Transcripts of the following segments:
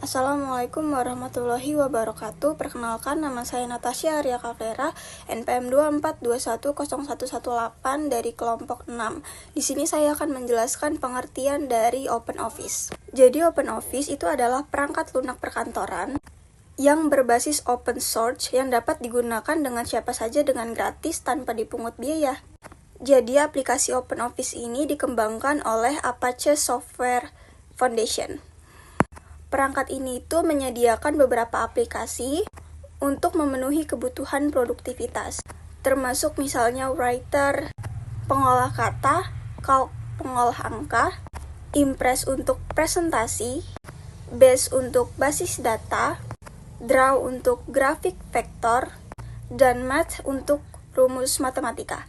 Assalamualaikum warahmatullahi wabarakatuh. Perkenalkan, nama saya Natasha Arya Kavera, NPM 2421018 dari kelompok 6. Di sini saya akan menjelaskan pengertian dari Open Office. Jadi Open Office itu adalah perangkat lunak perkantoran yang berbasis open source yang dapat digunakan dengan siapa saja dengan gratis tanpa dipungut biaya. Jadi aplikasi Open Office ini dikembangkan oleh Apache Software Foundation. Perangkat ini itu menyediakan beberapa aplikasi untuk memenuhi kebutuhan produktivitas, termasuk misalnya Writer, pengolah kata, Calc pengolah angka, Impress untuk presentasi, Base untuk basis data, Draw untuk grafik vektor, dan Math untuk rumus matematika.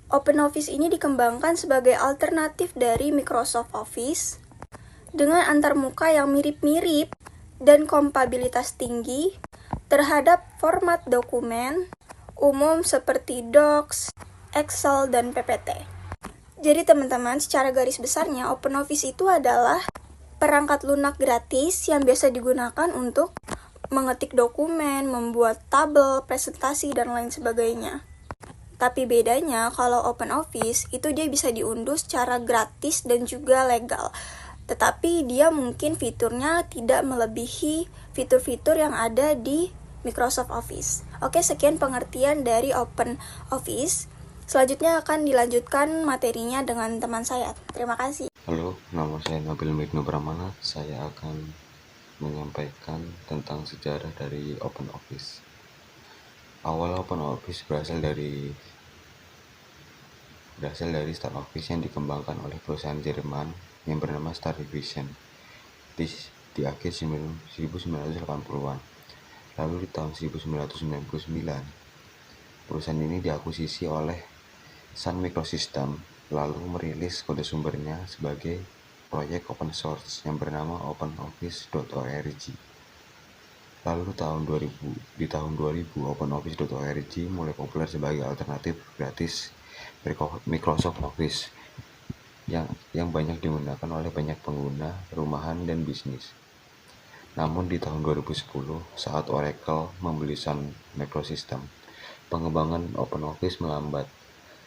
OpenOffice ini dikembangkan sebagai alternatif dari Microsoft Office dengan antarmuka yang mirip-mirip dan kompatibilitas tinggi terhadap format dokumen umum seperti Docs, Excel, dan PPT. Jadi teman-teman, secara garis besarnya OpenOffice itu adalah perangkat lunak gratis yang biasa digunakan untuk mengetik dokumen, membuat tabel, presentasi, dan lain sebagainya. Tapi bedanya kalau OpenOffice itu dia bisa diunduh secara gratis dan juga legal. Tetapi dia mungkin fiturnya tidak melebihi fitur-fitur yang ada di Microsoft Office. Oke, sekian pengertian dari Open Office. Selanjutnya akan dilanjutkan materinya dengan teman saya. Terima kasih. Halo, nama saya Nabil Migno Pramana. Saya akan menyampaikan tentang sejarah dari Open Office. Awal Open Office berasal dari Start Office yang dikembangkan oleh perusahaan Jerman yang bernama Star Division di akhir 1980-an. Lalu di tahun 1999, perusahaan ini diakuisisi oleh Sun Microsystems, lalu merilis kode sumbernya sebagai proyek open source yang bernama OpenOffice.org. Lalu di tahun 2000 OpenOffice.org mulai populer sebagai alternatif gratis Microsoft Office yang banyak digunakan oleh banyak pengguna rumahan dan bisnis. Namun di tahun 2010, saat Oracle membeli Sun Microsystems, pengembangan OpenOffice melambat.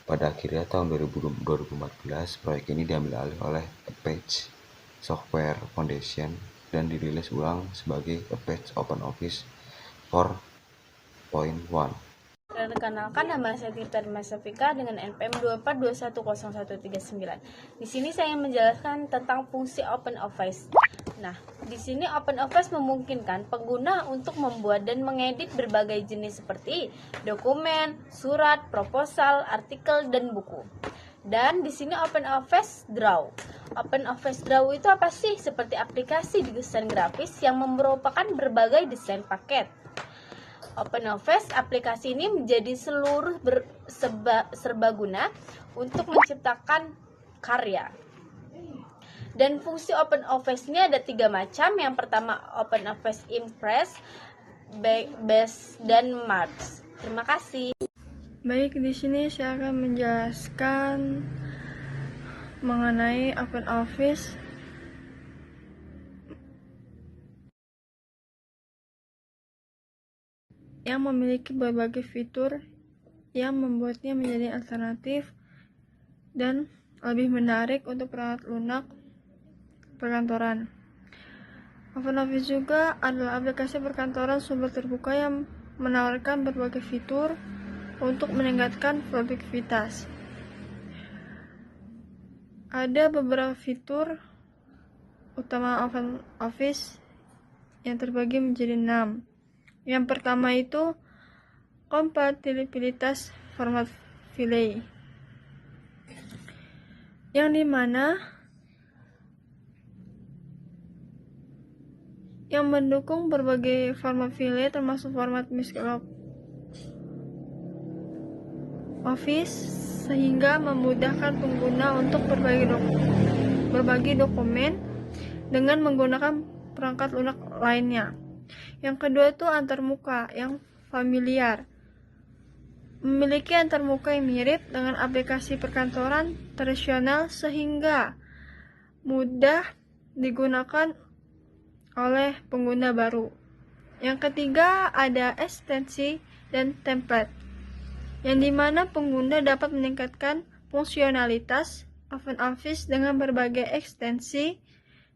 Pada akhirnya tahun 2014, proyek ini diambil alih oleh Apache Software Foundation dan dirilis ulang sebagai Apache OpenOffice 4.1. Perkenalkan, nama saya Tirta Dimasafika dengan NPM 242101139. Di sini saya ingin menjelaskan tentang fungsi Open Office. Nah, di sini Open Office memungkinkan pengguna untuk membuat dan mengedit berbagai jenis seperti dokumen, surat, proposal, artikel, dan buku. Dan di sini Open Office Draw. Open Office Draw itu apa sih? Seperti aplikasi desain grafis yang merupakan berbagai desain paket. Open Office aplikasi ini menjadi serbaguna untuk menciptakan karya. Dan fungsi Open Office ini ada 3 macam. Yang pertama Open Office Impress, Base, dan Math. Terima kasih. Baik, di sini saya akan menjelaskan mengenai Open Office. Yang memiliki berbagai fitur yang membuatnya menjadi alternatif dan lebih menarik untuk perangkat lunak perkantoran. OpenOffice juga adalah aplikasi perkantoran sumber terbuka yang menawarkan berbagai fitur untuk meningkatkan produktivitas. Ada beberapa fitur utama OpenOffice yang terbagi menjadi 6. Yang pertama itu kompatibilitas format file, yang dimana yang mendukung berbagai format file termasuk format Microsoft Office sehingga memudahkan pengguna untuk berbagi dokumen dengan menggunakan perangkat lunak lainnya. Yang kedua itu antarmuka yang familiar. Memiliki antarmuka yang mirip dengan aplikasi perkantoran tradisional sehingga mudah digunakan oleh pengguna baru. Yang ketiga ada ekstensi dan template, yang dimana pengguna dapat meningkatkan fungsionalitas OpenOffice dengan berbagai ekstensi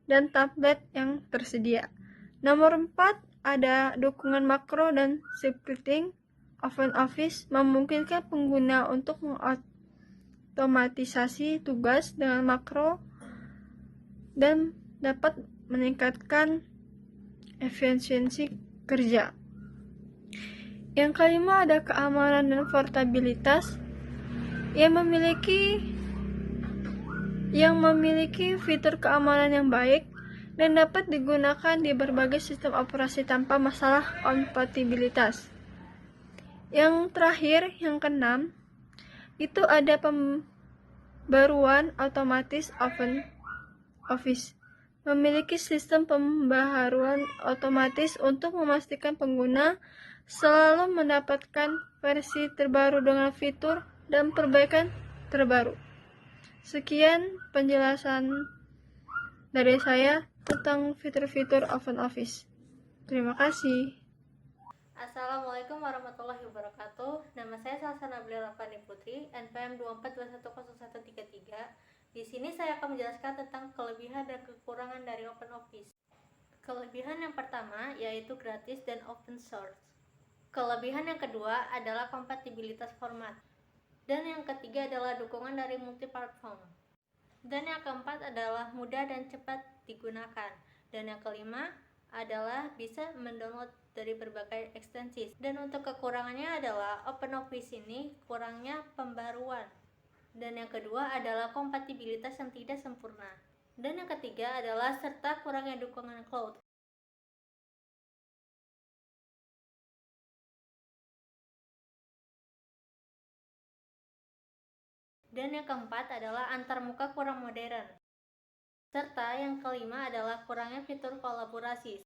dan template yang tersedia. Nomor 4 ada dukungan makro dan scripting. OpenOffice memungkinkan pengguna untuk mengotomatisasi tugas dengan makro dan dapat meningkatkan efisiensi kerja. Yang kelima ada keamanan dan portabilitas yang memiliki fitur keamanan yang baik dan dapat digunakan di berbagai sistem operasi tanpa masalah kompatibilitas. Yang terakhir, yang keenam, itu ada pembaruan otomatis OpenOffice. Memiliki sistem pembaharuan otomatis untuk memastikan pengguna selalu mendapatkan versi terbaru dengan fitur dan perbaikan terbaru. Sekian penjelasan dari saya tentang fitur-fitur OpenOffice. Terima kasih. Assalamualaikum warahmatullahi wabarakatuh. Nama saya Salsa Nabila Rafani Putri, NPM 24210133. Di sini saya akan menjelaskan tentang kelebihan dan kekurangan dari OpenOffice. Kelebihan yang pertama yaitu gratis dan open source. Kelebihan yang kedua adalah kompatibilitas format. Dan yang ketiga adalah dukungan dari multi-platform. Dan yang keempat adalah mudah dan cepat digunakan. Dan yang kelima adalah bisa mendownload dari berbagai ekstensi. Dan untuk kekurangannya adalah OpenOffice ini kurangnya pembaruan. Dan yang kedua adalah kompatibilitas yang tidak sempurna. Dan yang ketiga adalah serta kurangnya dukungan cloud. Dan yang keempat adalah antarmuka kurang modern. Serta yang kelima adalah kurangnya fitur kolaborasi.